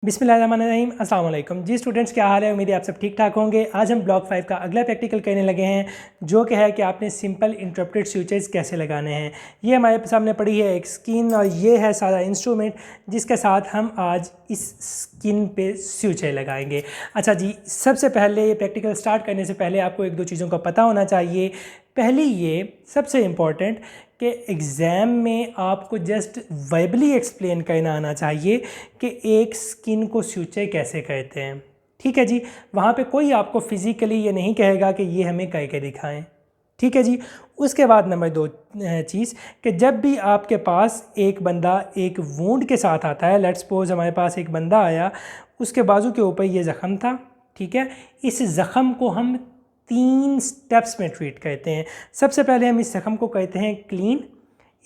बिस्मिल्लाहिर्रहमानिर्रहीम अस्सलाम वालेकुम जी स्टूडेंट्स, क्या हाल है। उम्मीद है आप सब ठीक ठाक होंगे। आज हम ब्लॉक 5 का अगला प्रैक्टिकल करने लगे हैं, जो कि है कि आपने सिंपल इंटरप्रेटेड स्विचेस कैसे लगाने हैं। ये हमारे सामने पड़ी है एक स्किन और ये है सारा इंस्ट्रूमेंट जिसके साथ हम आज इस स्किन पे स्विचें लगाएंगे। अच्छा जी, सबसे पहले ये प्रैक्टिकल स्टार्ट करने से पहले आपको एक दो चीज़ों का पता होना चाहिए। पहली ये सबसे इम्पॉर्टेंट कि एग्ज़ाम में आपको जस्ट वर्बली एक्सप्लेन करना आना चाहिए कि एक स्किन को स्विचें कैसे कहते हैं। ठीक है जी, वहाँ पे कोई आपको फिज़िकली ये नहीं कहेगा कि ये हमें कह के दिखाएं। ठीक है जी। उसके बाद नंबर 2 चीज़ कि जब भी आपके पास एक बंदा एक वुंड के साथ आता है, लेट्स सपोज हमारे पास एक बंदा आया, उसके बाजू के ऊपर ये ज़ख़म था। ठीक है, इस ज़ख़म को हम 3 स्टेप्स में ट्रीट करते हैं। सबसे पहले हम इस ज़ख़म को कहते हैं क्लीन।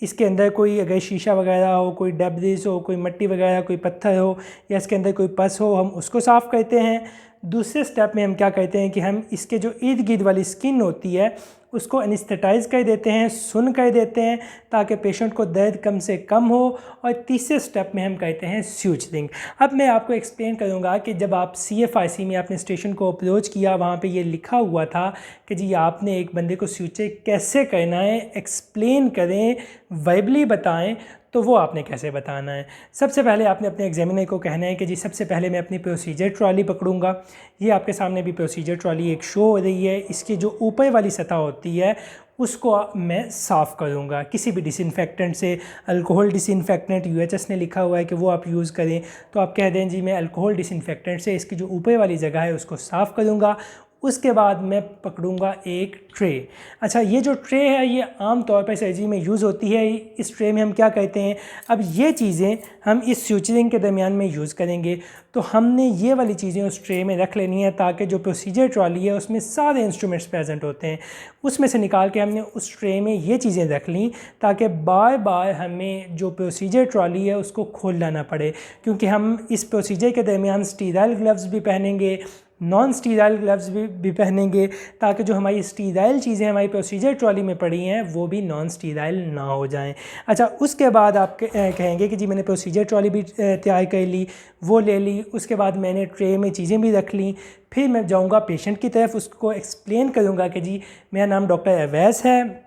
इसके अंदर कोई अगर शीशा वगैरह हो, कोई डेब्रिस हो, कोई मिट्टी वगैरह, कोई पत्थर हो या इसके अंदर कोई पस हो, हम उसको साफ़ करते हैं। दूसरे स्टेप में हम क्या करते हैं कि हम इसके जो इर्द गिर्द वाली स्किन होती है उसको एनेस्थेटाइज कर देते हैं, सुन कर देते हैं, ताकि पेशेंट को दर्द कम से कम हो। और तीसरे स्टेप में हम कहते हैं स्यूचरिंग। अब मैं आपको एक्सप्लेन करूंगा कि जब आप CFIC में आपने स्टेशन को अप्रोच किया, वहाँ पे ये लिखा हुआ था कि जी आपने एक बंदे को स्यूचर कैसे करना है, एक्सप्लेन करें, वर्बली बताएं, तो वो आपने कैसे बताना है। सबसे पहले आपने अपने एग्जामिनर को कहना है कि जी सबसे पहले मैं अपनी प्रोसीजर ट्रॉली पकड़ूंगा। ये आपके सामने भी प्रोसीजर ट्रॉली एक शो हो रही है। इसकी जो ऊपर वाली सतह होती है उसको मैं साफ़ करूँगा किसी भी डिसइंफेक्टेंट से। अल्कोहल डिसइंफेक्टेंट UHS ने लिखा हुआ है कि वो आप यूज़ करें, तो आप कह दें जी मैं अल्कोहल डिसइंफेक्टेंट से इसकी जो ऊपर वाली जगह है उसको साफ़ करूँगा। उसके बाद मैं पकड़ूंगा एक ट्रे। अच्छा, ये जो ट्रे है ये आम तौर पर सर्जरी में यूज़ होती है। इस ट्रे में हम क्या कहते हैं, अब ये चीज़ें हम इस स्यूचरिंग के दरमियान में यूज़ करेंगे, तो हमने ये वाली चीज़ें उस ट्रे में रख लेनी है ताकि जो प्रोसीजर ट्रॉली है उसमें सारे इंस्ट्रूमेंट्स प्रेजेंट होते हैं। उसमें से निकाल के हमने उस ट्रे में ये चीज़ें रख ली ताकि बार बार हमें जो प्रोसीजर ट्रॉली है उसको खोलना ना पड़े, क्योंकि हम इस प्रोसीजर के दरमियान स्टीराइल ग्लव्स भी पहनेंगे, नॉन स्टीराइल ग्लव्स भी पहनेंगे, ताकि जो हमारी स्टीराइल चीज़ें हमारी प्रोसीजर ट्रॉली में पड़ी हैं वो भी नॉन स्टीराइल ना हो जाएं। अच्छा, उसके बाद आप कहेंगे कि जी मैंने प्रोसीजर ट्रॉली भी तैयार कर ली, वो ले ली, उसके बाद मैंने ट्रे में चीज़ें भी रख ली। फिर मैं जाऊंगा पेशेंट की तरफ, उसको एक्सप्लेन करूंगा कि जी मेरा नाम डॉक्टर अवैस है,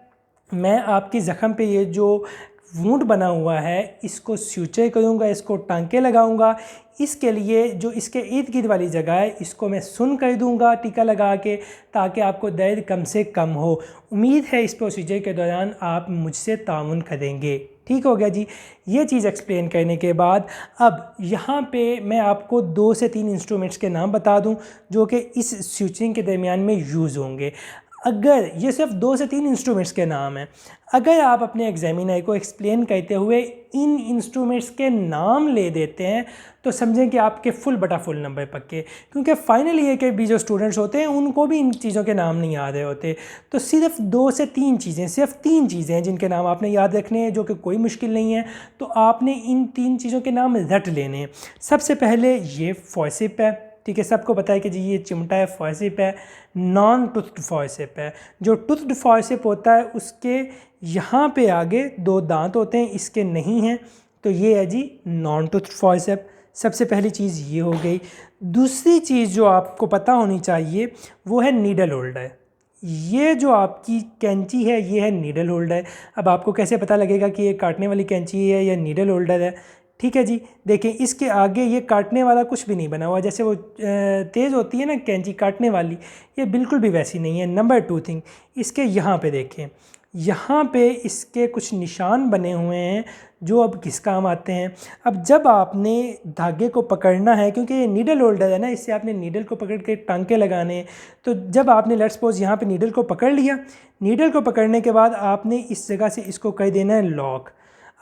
मैं आपकी ज़ख़म पे ये जो वुंड बना हुआ है इसको स्यूचर करूँगा, इसको टांके लगाऊंगा। इसके लिए जो इसके इर्द गिर्द वाली जगह है इसको मैं सुन कर दूंगा टीका लगा के, ताकि आपको दर्द कम से कम हो। उम्मीद है इस प्रोसीजर के दौरान आप मुझसे ताउन करेंगे। ठीक हो गया जी। ये चीज़ एक्सप्लेन करने के बाद अब यहाँ पे मैं आपको 2 से 3 इंस्ट्रूमेंट्स के नाम बता दूँ जो कि इस स्यूचरिंग के दरमियान में यूज़ होंगे। अगर ये सिर्फ 2 से 3 इंस्ट्रूमेंट्स के नाम हैं, अगर आप अपने एग्जामिनर को एक्सप्लेन करते हुए इन इंस्ट्रूमेंट्स के नाम ले देते हैं तो समझें कि आपके फुल बटा फुल नंबर पक्के, क्योंकि फाइनल ईयर के भी जो स्टूडेंट्स होते हैं उनको भी इन चीज़ों के नाम नहीं याद होते। तो सिर्फ 2 से 3 चीज़ें, सिर्फ 3 चीज़ें हैं जिनके नाम आपने याद रखने हैं, जो कि कोई मुश्किल नहीं है। तो आपने इन 3 चीज़ों के नाम रट लेने हैं। सबसे पहले ये फॉर्सिप है। ठीक है, सबको पता है कि जी ये चिमटा है, फॉर्सिप है। नॉन टूथड फॉर्सिप है। जो टूथड फॉर्सिप होता है उसके यहाँ पे आगे 2 दांत होते हैं, इसके नहीं हैं, तो ये है जी नॉन टूथड फॉर्सिप। सबसे पहली चीज़ ये हो गई। दूसरी चीज़ जो आपको पता होनी चाहिए वो है नीडल होल्डर। ये जो आपकी कैंची है ये है नीडल होल्डर। अब आपको कैसे पता लगेगा कि ये काटने वाली कैंची है या नीडल होल्डर है। ठीक है जी, देखिए इसके आगे ये काटने वाला कुछ भी नहीं बना हुआ, जैसे वो तेज़ होती है ना कैंची काटने वाली, ये बिल्कुल भी वैसी नहीं है। नंबर 2 थिंग, इसके यहाँ पे देखें, यहाँ पे इसके कुछ निशान बने हुए हैं जो अब किस काम आते हैं। अब जब आपने धागे को पकड़ना है, क्योंकि ये नीडल होल्डर है ना, इससे आपने नीडल को पकड़ के टांके लगाने हैं, तो जब आपने लेट्स सपोज यहाँ पे नीडल को पकड़ लिया, नीडल को पकड़ने के बाद आपने इस जगह से इसको कर देना है लॉक।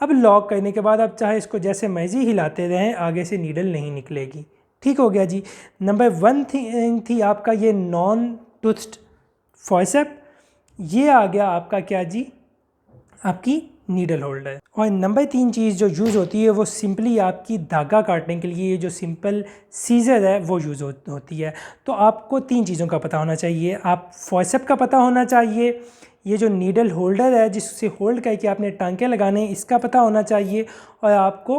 अब लॉक करने के बाद आप चाहे इसको जैसे मर्जी हिलाते रहें, आगे से नीडल नहीं निकलेगी। ठीक हो गया जी। नंबर 1 थिंग थी आपका ये नॉन टूथड फॉर्सेप, ये आ गया आपका क्या जी, आपकी नीडल होल्डर। और नंबर 3 चीज़ जो यूज़ होती है वो सिंपली आपकी धागा काटने के लिए जो सिंपल सीज़र है वो यूज़ होती है। तो आपको 3 चीज़ों का पता होना चाहिए। आप फॉर्सेप का पता होना चाहिए, ये जो नीडल होल्डर है जिससे होल्ड करके आपने टांके लगाने इसका पता होना चाहिए, और आपको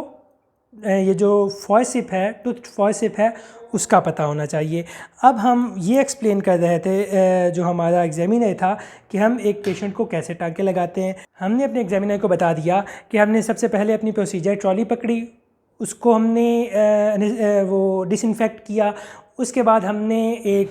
ये जो फॉयसिप है, टूथ फॉयसिप है, उसका पता होना चाहिए। अब हम ये एक्सप्लेन कर रहे थे जो हमारा एग्जामिनर था कि हम एक पेशेंट को कैसे टाँके लगाते हैं। हमने अपने एग्जामिनर को बता दिया कि हमने सबसे पहले अपनी प्रोसीजर ट्रॉली पकड़ी, उसको हमने वो डिसइंफेक्ट किया। उसके बाद हमने एक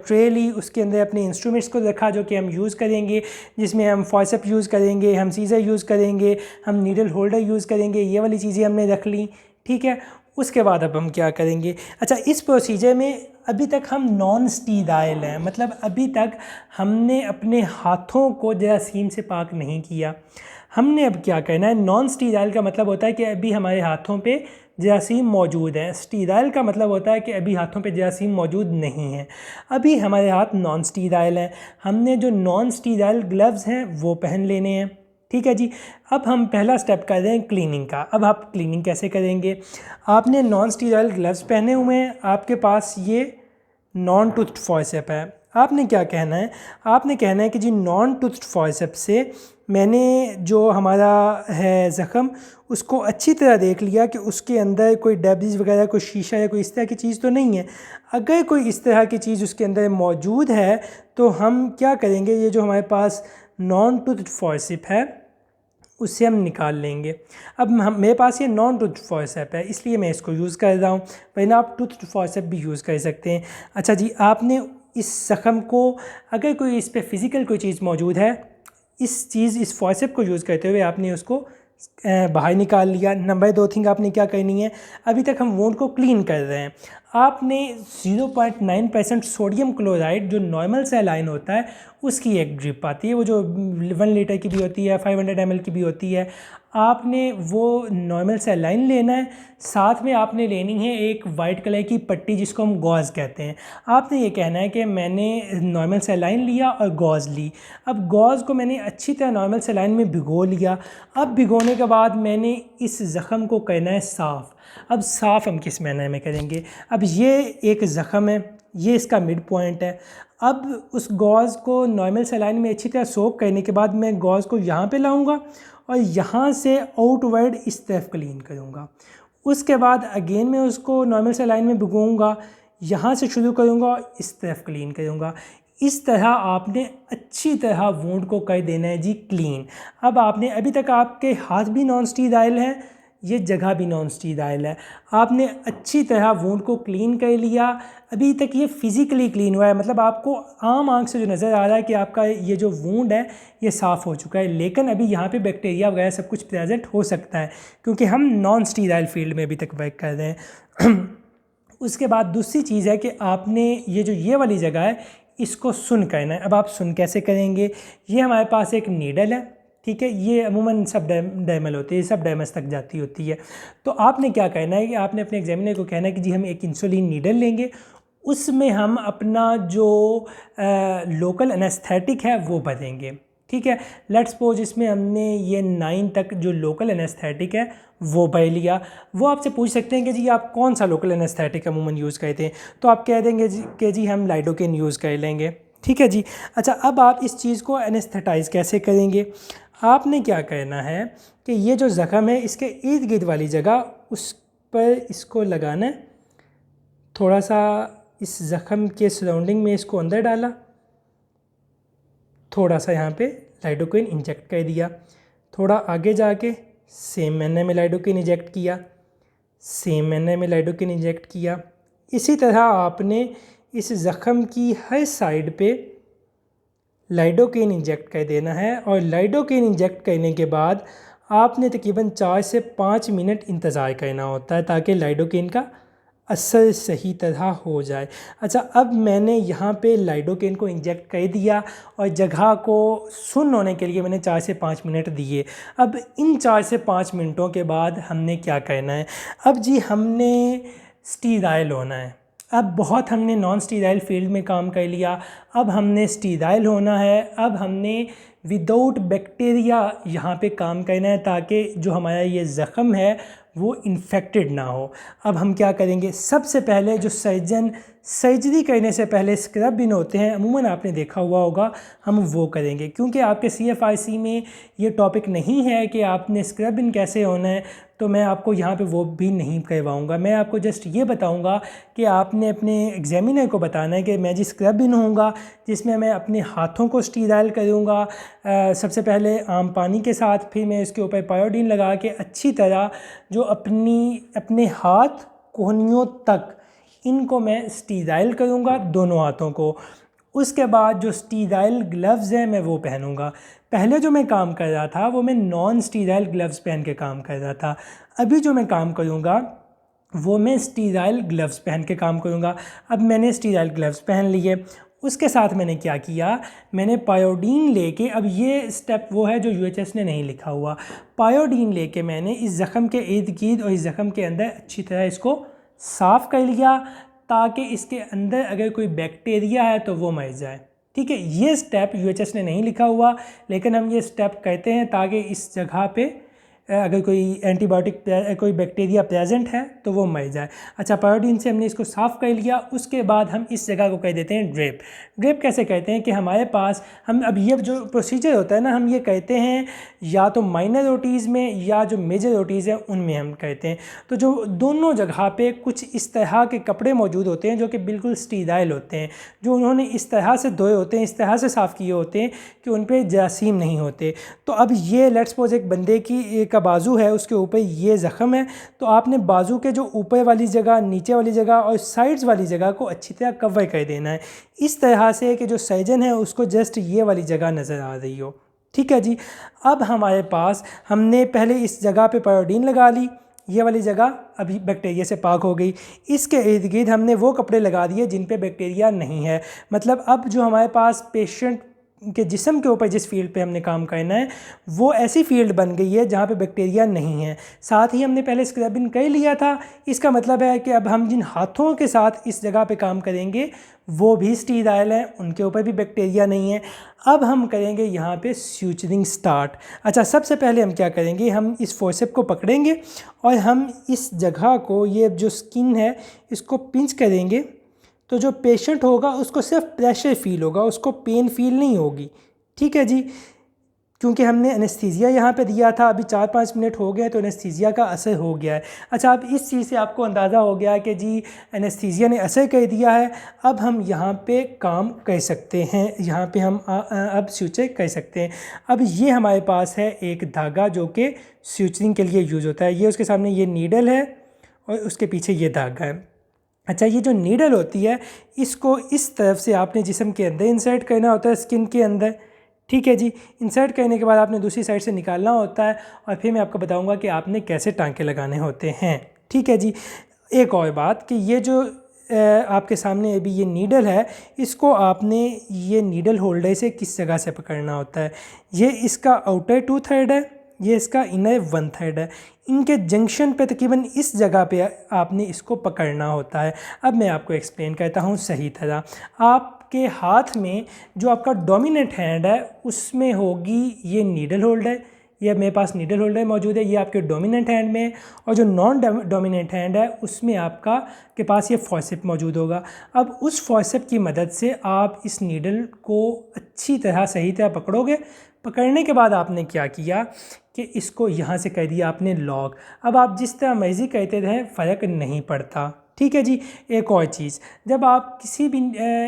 ट्रे ली, उसके अंदर अपने इंस्ट्रूमेंट्स को रखा जो कि हम यूज़ करेंगे, जिसमें हम फॉयसेप यूज़ करेंगे, हम सीज़र यूज़ करेंगे, हम नीडल होल्डर यूज़ करेंगे। ये वाली चीज़ें हमने रख ली, ठीक है। उसके बाद अब हम क्या करेंगे, अच्छा इस प्रोसीजर में अभी तक हम नॉन स्टीराइल हैं, मतलब अभी तक हमने अपने हाथों को जरासीम से पाक नहीं किया। हमने अब क्या करना है, नॉन स्टीराइल का मतलब होता है कि अभी हमारे हाथों पे जरासीम मौजूद है, स्टीराइल का मतलब होता है कि अभी हाथों पे जरासीम मौजूद नहीं है, अभी हमारे हाथ नॉन स्टीराइल हैं। हमने जो नॉन स्टीराइल ग्लव्स हैं वो पहन लेने हैं, ठीक है जी। अब हम पहला स्टेप कर रहे हैं क्लीनिंग का। अब आप क्लीनिंग कैसे करेंगे, आपने नॉन स्टीराइल ग्लव्स पहने हुए हैं, आपके पास ये नॉन टूथ फॉयसेप है। आपने क्या कहना है, आपने कहना है कि जी नॉन टूथ फॉयसेप से मैंने जो हमारा है ज़ख़म उसको अच्छी तरह देख लिया कि उसके अंदर कोई डेब्रिज वगैरह, कोई शीशा या कोई इस तरह की चीज़ तो नहीं है। अगर कोई इस तरह की चीज़ उसके अंदर मौजूद है तो हम क्या करेंगे, ये जो हमारे पास नॉन टूथ फॉयसेप है उससे हम निकाल लेंगे। अब मेरे पास ये नॉन टूथ फॉयसेप है इसलिए मैं इसको यूज़ कर रहा हूँ, वरना आप टूथ फॉयसेप भी यूज़ कर सकते हैं। अच्छा जी, आपने इस ज़ख़म को, अगर कोई इस पे फ़िज़िकल कोई चीज़ मौजूद है, इस फॉयसेप को यूज़ करते हुए आपने उसको बाहर निकाल लिया। नंबर 2 थिंग आपने क्या करनी है, अभी तक हम वुंड को क्लीन कर रहे हैं, आपने 0.9% सोडियम क्लोराइड जो नॉर्मल सैलाइन होता है उसकी एक ड्रिप आती है, वो जो 1 लीटर की भी होती है, 500 ml की भी होती है, आपने वो नॉर्मल सैलाइन लेना है। साथ में आपने लेनी है एक वाइट कलर की पट्टी जिसको हम गॉज़ कहते हैं। आपने ये कहना है कि मैंने नॉर्मल सैलाइन लिया और गॉज़ ली। अब गॉज़ को मैंने अच्छी तरह नॉर्मल सैलाइन में भिगो लिया। अब भिगोने के बाद मैंने इस ज़ख़म को करना है साफ़। अब साफ़ हम किस मैनर में करेंगे, अब ये एक ज़ख़म है, ये इसका मिड पॉइंट है। अब उस गॉज़ को नॉर्मल सैलाइन में अच्छी तरह सोक करने के बाद मैं गॉज़ को यहाँ पे लाऊंगा और यहाँ से आउटवर्ड इस तरफ क्लीन करूँगा। उसके बाद अगेन मैं उसको नॉर्मल सैलाइन में भिगोऊँगा, यहाँ से शुरू करूँगा और इस तरफ क्लीन करूँगा। इस तरह आपने अच्छी तरह वुंड को कर देना है जी क्लीन। अब आपने, अभी तक आपके हाथ भी नॉन स्टीराइल हैं, ये जगह भी नॉन स्टीराइल है, आपने अच्छी तरह वुंड को क्लीन कर लिया। अभी तक ये फिज़िकली क्लीन हुआ है, मतलब आपको आम आंख से जो नज़र आ रहा है कि आपका ये जो वुंड है ये साफ़ हो चुका है, लेकिन अभी यहाँ पे बैक्टीरिया वगैरह सब कुछ प्रेजेंट हो सकता है क्योंकि हम नॉन स्टीराइल फील्ड में अभी तक वर्क कर रहे हैं। उसके बाद दूसरी चीज़ है कि आपने ये वाली जगह है इसको सुन करना है। अब आप सुन कैसे करेंगे, ये हमारे पास एक नीडल है, ठीक है, ये अमूमन सब डैमल होती है, सब डैमस तक जाती होती है। तो आपने क्या करना है कि आपने अपने एग्जामिनर को कहना है कि जी हम एक इंसुलिन नीडल लेंगे, उसमें हम अपना जो लोकल एनेस्थेटिक है वो भरेंगे, ठीक है। लेट्स सपोज इसमें हमने ये 9 तक जो लोकल एनेस्थेटिक है वो भर लिया। वो आपसे पूछ सकते हैं कि जी आप कौन सा लोकल एनेस्थेटिक अमूमन यूज़ करते हैं, तो आप कह देंगे जी कि जी हम लाइडोकेन यूज़ कर लेंगे, ठीक है जी। अच्छा, अब आप इस चीज़ को एनेस्थेटाइज़ कैसे करेंगे, आपने क्या करना है कि ये जो ज़ख़म है इसके इर्द गिर्द वाली जगह उस पर इसको लगाना है, थोड़ा सा इस ज़ख़म के सराउंडिंग में इसको अंदर डाला, थोड़ा सा यहाँ पे लाइडोकेन इंजेक्ट कर दिया, थोड़ा आगे जाके सेम मैनर में लाइडोकेन इंजेक्ट किया, सेम मैनर में लाइडोकेन इंजेक्ट किया। इसी तरह आपने इस ज़ख़म की हर साइड पे लाइडोकेन इंजेक्ट कर देना है और लाइडोकेन इंजेक्ट करने के बाद आपने तकरीबन 4 से 5 मिनट इंतज़ार करना होता है ताकि लाइडोकेन का असर सही तरह हो जाए। अच्छा, अब मैंने यहाँ पे लाइडोकेन को इंजेक्ट कर दिया और जगह को सुन्न होने के लिए मैंने 4 से 5 मिनट दिए। अब इन 4 से 5 मिनटों के बाद हमने क्या करना है, अब जी हमने स्टीराइल होना है। अब बहुत हमने नॉन स्टीराइल फील्ड में काम कर लिया, अब हमने स्टीराइल होना है। अब हमने विदाउट बैक्टीरिया यहाँ पे काम करना है ताकि जो हमारा ये ज़ख़म है वो इन्फेक्टेड ना हो। अब हम क्या करेंगे, सबसे पहले जो सर्जन सर्जरी करने से पहले स्क्रब बिन होते हैं, अमूमन आपने देखा हुआ होगा, हम वो करेंगे। क्योंकि आपके CFRC में ये टॉपिक नहीं है कि आपने स्क्रब बिन कैसे होना है, तो मैं आपको यहाँ पे वो भी नहीं करवाऊँगा। मैं आपको जस्ट ये बताऊँगा कि आपने अपने एग्जामिनर को बताना है कि मैं जी स्क्रब बिन होऊंगा, जिसमें मैं अपने हाथों को स्टीराइल करूँगा सबसे पहले आम पानी के साथ, फिर मैं इसके ऊपर पायोडीन लगा के अच्छी तरह जो अपने हाथ कोहनियों तक इनको मैं स्टीराइल करूँगा, दोनों हाथों को। उसके बाद जो स्टीराइल ग्लव्स हैं मैं वो पहनूँगा। पहले जो मैं काम कर रहा था वो मैं नॉन स्टीराइल ग्लव्स पहन के काम कर रहा था। अभी जो मैं काम करूँगा वो मैं स्टीराइल ग्लव्स पहन के काम करूँगा। अब मैंने स्टीराइल ग्लव्स पहन लिए, उसके साथ मैंने क्या किया, मैंने पायोडीन लेके, अब ये स्टेप वो है जो UHS ने नहीं लिखा हुआ, पायोडीन लेके मैंने इस ज़ख़म के इर्द गिर्द और इस ज़ख़म के अंदर अच्छी तरह इसको साफ़ कर लिया, ताकि इसके अंदर अगर कोई बैक्टीरिया है तो वो मर जाए। ठीक है, ये स्टेप UHS ने नहीं लिखा हुआ, लेकिन हम ये स्टेप कहते हैं ताकि इस जगह पे अगर कोई एंटीबायोटिक कोई बैक्टीरिया प्रेजेंट है तो वो मर जाए। अच्छा, पायोडीन से हमने इसको साफ़ कर लिया। उसके बाद हम इस जगह को कह देते हैं ड्रेप। ड्रेप कैसे कहते हैं कि हमारे पास हम अब ये जो प्रोसीजर होता है ना, हम ये कहते हैं या तो माइनर ओटीज़ में या जो मेजर ओटीज़ हैं उनमें हम कहते हैं। तो जो दोनों जगह पे कुछ इस तरह के कपड़े मौजूद होते हैं जो कि बिल्कुल स्टीराइल होते हैं, जो उन्होंने इस तरह से धोए होते हैं, इस तरह से साफ़ किए होते हैं कि उन पर जरासीम नहीं होते। तो अब ये लेट्स सपोज एक बंदे की का बाजू है, उसके ऊपर ये ज़ख़म है, तो आपने बाजू के जो ऊपर वाली जगह, नीचे वाली जगह और साइड्स वाली जगह को अच्छी तरह कवर कर देना है, इस तरह से कि जो सर्जन है उसको जस्ट ये वाली जगह नज़र आ रही हो। ठीक है जी। अब हमारे पास हमने पहले इस जगह पे पायोडीन लगा ली, ये वाली जगह अभी बैक्टीरिया से पाक हो गई। इसके इर्द गिर्द हमने वो कपड़े लगा दिए जिन पे बैक्टीरिया नहीं है। मतलब अब जो हमारे पास पेशेंट के जिस्म के ऊपर जिस फील्ड पे हमने काम करना है वो ऐसी फील्ड बन गई है जहाँ पे बैक्टीरिया नहीं है। साथ ही हमने पहले स्क्रबिंग कर लिया था। इसका मतलब है कि अब हम जिन हाथों के साथ इस जगह पे काम करेंगे वो भी स्टीराइल हैं, उनके ऊपर भी बैक्टीरिया नहीं है। अब हम करेंगे यहाँ पे स्यूचरिंग स्टार्ट। अच्छा, सबसे पहले हम क्या करेंगे, हम इस फोर्सेप को पकड़ेंगे और हम इस जगह को, ये जो स्किन है इसको पिंच करेंगे, तो जो पेशेंट होगा उसको सिर्फ प्रेशर फील होगा, उसको पेन फील नहीं होगी। ठीक है जी, क्योंकि हमने एनेस्थीसिया यहाँ पे दिया था। अभी 4-5 मिनट हो गए तो एनेस्थीसिया का असर हो गया है। अच्छा, अब इस चीज़ से आपको अंदाज़ा हो गया कि जी एनेस्थीसिया ने असर कर दिया है। अब हम यहाँ पे काम कर सकते हैं, यहाँ पे हम अब स्यूचर कर सकते हैं। अब ये हमारे पास है एक धागा जो कि स्यूचरिंग के लिए यूज़ होता है। ये उसके सामने ये नीडल है और उसके पीछे ये धागा है। अच्छा, ये जो नीडल होती है इसको इस तरफ से आपने जिस्म के अंदर इंसर्ट करना होता है, स्किन के अंदर। ठीक है जी, इंसर्ट करने के बाद आपने दूसरी साइड से निकालना होता है और फिर मैं आपको बताऊंगा कि आपने कैसे टांके लगाने होते हैं। ठीक है जी। एक और बात कि ये जो आपके सामने अभी ये नीडल है, इसको आपने ये नीडल होल्डर से किस जगह से पकड़ना होता है। ये इसका आउटर 2/3 है, ये इसका इनर 1/3 है। इनके जंक्शन पे तकरीबन इस जगह पे आपने इसको पकड़ना होता है। अब मैं आपको एक्सप्लेन करता हूँ सही तरह। आपके हाथ में जो आपका डोमिनेंट हैंड है उसमें होगी ये नीडल होल्डर, ये मेरे पास नीडल होल्डर मौजूद है, ये आपके डोमिनेंट हैंड में। और जो नॉन डोमिनेंट हैंड है उसमें आपका के पास ये फॉर्सेप मौजूद होगा। अब उस फॉर्सेप की मदद से आप इस नीडल को अच्छी तरह सही तरह पकड़ोगे। पकड़ने के बाद आपने क्या किया कि इसको यहाँ से कर दिया आपने लॉक। अब आप जिस तरह मर्जी कहते रहें फ़र्क नहीं पड़ता। ठीक है जी। एक और चीज़, जब आप किसी भी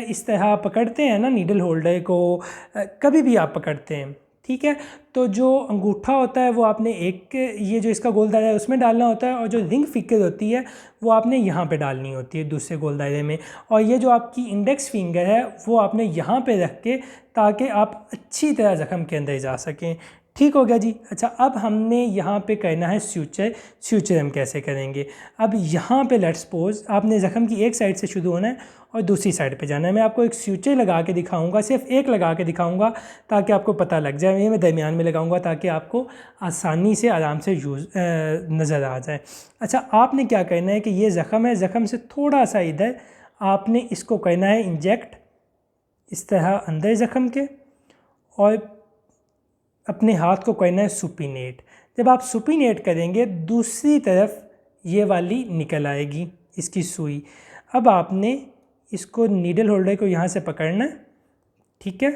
इस तरह पकड़ते हैं ना नीडल होल्डर को, कभी भी आप पकड़ते हैं, ठीक है, तो जो अंगूठा होता है वो आपने एक ये जो इसका गोल दायरा है उसमें डालना होता है, और जो रिंग फिंगर होती है वो आपने यहाँ पे डालनी होती है दूसरे गोल दायरे में। और ये जो आपकी इंडेक्स फिंगर है वो आपने यहाँ पे रख के, ताकि आप अच्छी तरह ज़ख़म के अंदर जा सकें। ठीक हो गया जी। अच्छा, अब हमने यहाँ पे करना है स्यूचर। स्यूचर हम कैसे करेंगे, अब यहाँ पे लेट्स सपोज आपने ज़ख़म की एक साइड से शुरू होना है और दूसरी साइड पे जाना है। मैं आपको एक स्यूचर लगा के दिखाऊंगा, सिर्फ एक लगा के दिखाऊंगा ताकि आपको पता लग जाए। ये मैं दरमियान में लगाऊंगा ताकि आपको आसानी से आराम से नज़र आ जाए। अच्छा, आपने क्या करना है कि ये ज़ख़म है, ज़ख़म से थोड़ा सा इधर आपने इसको करना है इंजेक्ट, इस तरह अंदर ज़ख़म के, और अपने हाथ को करना है सुपिनेट। जब आप सुपिनेट करेंगे दूसरी तरफ ये वाली निकल आएगी इसकी सुई। अब आपने इसको नीडल होल्डर को यहाँ से पकड़ना है, ठीक है,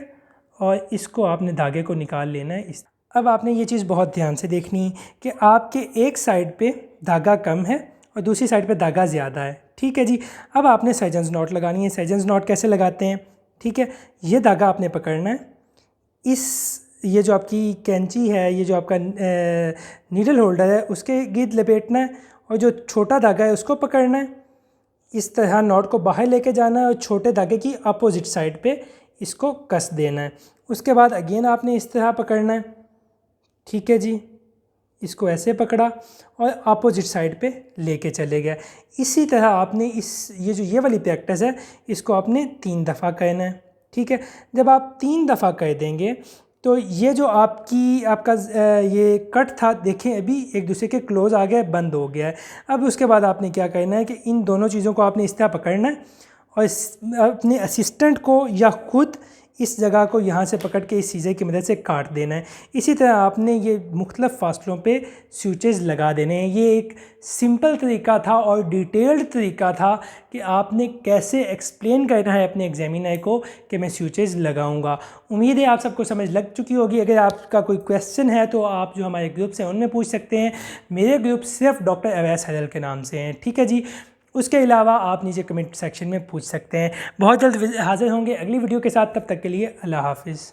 और इसको आपने धागे को निकाल लेना है। अब आपने ये चीज़ बहुत ध्यान से देखनी है कि आपके एक साइड पे धागा कम है और दूसरी साइड पे धागा ज़्यादा है, ठीक है जी। अब आपने सर्जन्स नॉट लगानी है। सर्जन्स नॉट कैसे लगाते हैं, ठीक है, ये धागा आपने पकड़ना है, ये जो आपकी कैंची है, ये जो आपका नीडल होल्डर है, उसके गिर्द लपेटना है और जो छोटा धागा है उसको पकड़ना है। इस तरह नॉट को बाहर लेके जाना है और छोटे धागे की अपोजिट साइड पे इसको कस देना है। उसके बाद अगेन आपने इस तरह पकड़ना है, ठीक है जी, इसको ऐसे पकड़ा और अपोजिट साइड पे लेके चले गए। इसी तरह आपने ये वाली प्रैक्टिस है, इसको आपने 3 दफ़ा करना है, ठीक है। जब आप 3 दफ़ा कर देंगे तो ये जो आपका ये कट था, देखें अभी एक दूसरे के क्लोज आ गया, बंद हो गया है। अब उसके बाद आपने क्या करना है कि इन दोनों चीज़ों को आपने इस तरह पकड़ना है और अपने असिस्टेंट को या खुद इस जगह को यहाँ से पकड़ के इस सीज़र की मदद से काट देना है। इसी तरह आपने ये मुख्तलिफ़ फासलों पे स्विचेस लगा देने हैं। ये एक सिंपल तरीका था और डिटेल्ड तरीका था कि आपने कैसे एक्सप्लेन करना है अपने एग्जामिनर को कि मैं स्विचेस लगाऊंगा। उम्मीद है आप सबको समझ लग चुकी होगी। अगर आपका कोई क्वेश्चन है तो आप जो हमारे ग्रुप्स हैं उनमें पूछ सकते हैं। मेरे ग्रुप सिर्फ डॉक्टर अवैस हैदर के नाम से हैं, ठीक है जी। उसके अलावा आप नीचे कमेंट सेक्शन में पूछ सकते हैं। बहुत जल्द हाजिर होंगे अगली वीडियो के साथ, तब तक के लिए अल्लाह हाफिज़।